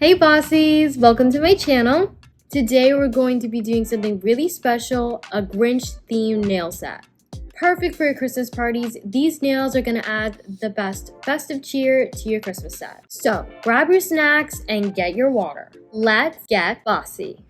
Hey Bossies! Welcome to my channel. Today we're going to be doing something really special, a Grinch themed nail set. Perfect for your Christmas parties, these nails are going to add the best festive cheer to your Christmas set. So grab your snacks and get your water. Let's get bossy.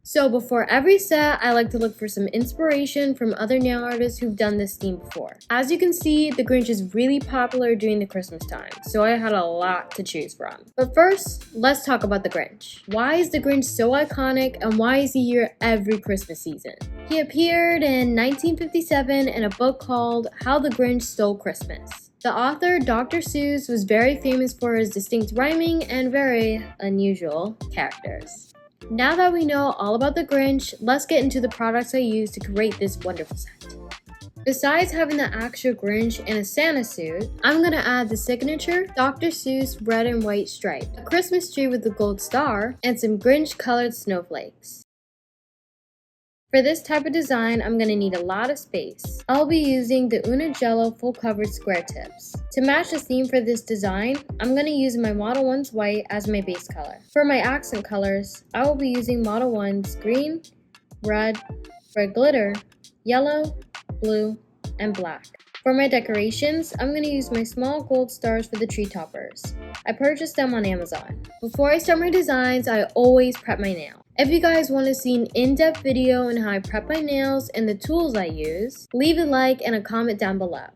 So before every set, I like to look for some inspiration from other nail artists who've done this theme before. As you can see, the Grinch is really popular during the Christmas time, so I had a lot to choose from. But first, let's talk about the Grinch. Why is the Grinch so iconic and why is he here every Christmas season? He appeared in 1957 in a book called How the Grinch Stole Christmas. The author, Dr. Seuss, was very famous for his distinct rhyming and very unusual characters. Now that we know all about the Grinch, let's get into the products I used to create this wonderful set. Besides having the actual Grinch in a Santa suit, I'm going to add the signature Dr. Seuss red and white stripe, a Christmas tree with a gold star, and some Grinch colored snowflakes. For this type of design, I'm going to need a lot of space. I'll be using the Una Jello full covered square tips. To match the theme for this design, I'm going to use my Model 1's white as my base color. For my accent colors, I will be using Model 1's green, red glitter, yellow, blue, and black. For my decorations, I'm going to use my small gold stars for the tree toppers. I purchased them on Amazon. Before I start my designs, I always prep my nail. If you guys want to see an in-depth video on how I prep my nails and the tools I use, leave a like and a comment down below.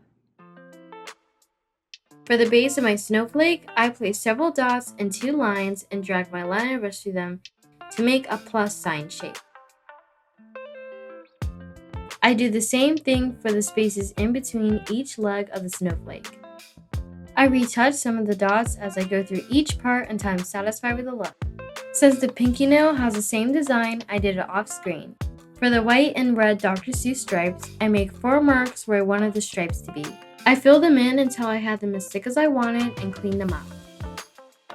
For the base of my snowflake, I place several dots and 2 lines and drag my liner brush through them to make a plus sign shape. I do the same thing for the spaces in between each leg of the snowflake. I retouch some of the dots as I go through each part until I'm satisfied with the look. Since the pinky nail has the same design, I did it off screen. For the white and red Dr. Seuss stripes, I make 4 marks where I wanted the stripes to be. I fill them in until I had them as thick as I wanted and clean them out.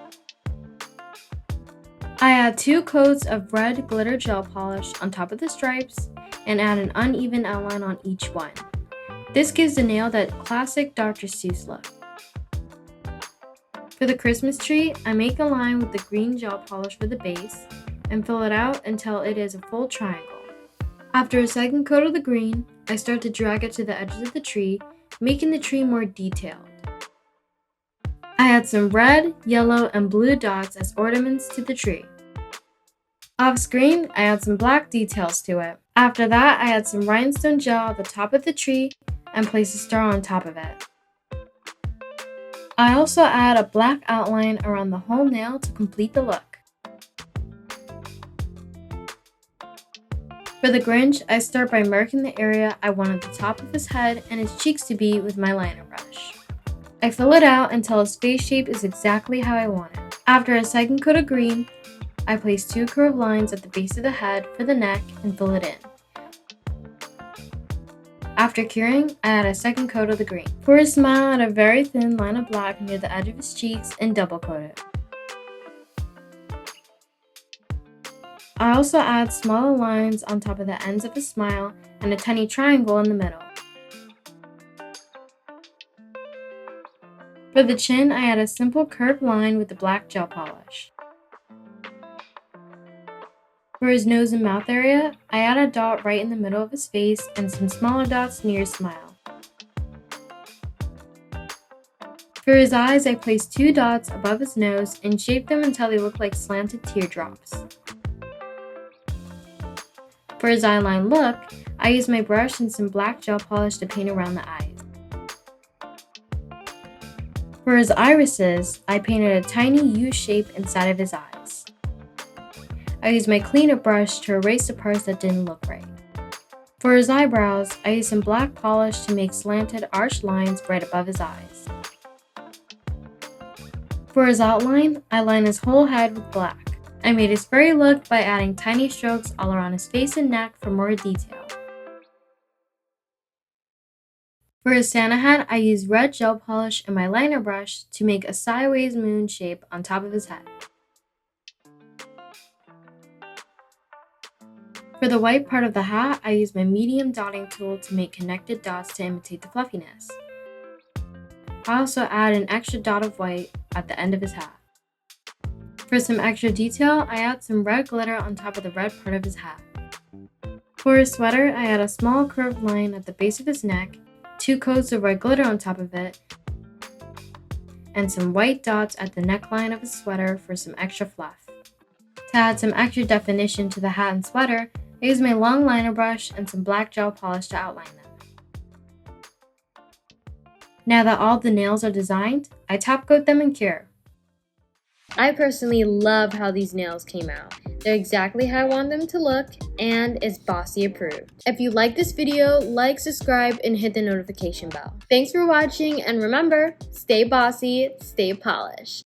I add 2 coats of red glitter gel polish on top of the stripes and add an uneven outline on each one. This gives the nail that classic Dr. Seuss look. For the Christmas tree, I make a line with the green gel polish for the base and fill it out until it is a full triangle. After a second coat of the green, I start to drag it to the edges of the tree, making the tree more detailed. I add some red, yellow, and blue dots as ornaments to the tree. Off screen, I add some black details to it. After that, I add some rhinestone gel at the top of the tree and place a star on top of it. I also add a black outline around the whole nail to complete the look. For the Grinch, I start by marking the area I wanted the top of his head and his cheeks to be with my liner brush. I fill it out until his face shape is exactly how I want it. After a second coat of green, I place 2 curved lines at the base of the head for the neck and fill it in. After curing, I add a second coat of the green. For his smile, I add a very thin line of black near the edge of his cheeks and double coat it. I also add smaller lines on top of the ends of his smile and a tiny triangle in the middle. For the chin, I add a simple curved line with the black gel polish. For his nose and mouth area, I add a dot right in the middle of his face and some smaller dots near his smile. For his eyes, I place 2 dots above his nose and shape them until they look like slanted teardrops. For his eyeline look, I use my brush and some black gel polish to paint around the eyes. For his irises, I painted a tiny U shape inside of his eyes. I used my cleanup brush to erase the parts that didn't look right. For his eyebrows, I used some black polish to make slanted arched lines right above his eyes. For his outline, I lined his whole head with black. I made his furry look by adding tiny strokes all around his face and neck for more detail. For his Santa hat, I used red gel polish and my liner brush to make a sideways moon shape on top of his head. For the white part of the hat, I used my medium dotting tool to make connected dots to imitate the fluffiness. I also add an extra dot of white at the end of his hat. For some extra detail, I add some red glitter on top of the red part of his hat. For his sweater, I add a small curved line at the base of his neck, 2 coats of red glitter on top of it, and some white dots at the neckline of his sweater for some extra fluff. To add some extra definition to the hat and sweater, I use my long liner brush and some black gel polish to outline them. Now that all the nails are designed, I top coat them and cure. I personally love how these nails came out. They're exactly how I want them to look, and it's Bossy approved. If you like this video, like, subscribe, and hit the notification bell. Thanks for watching, and remember, stay bossy, stay polished.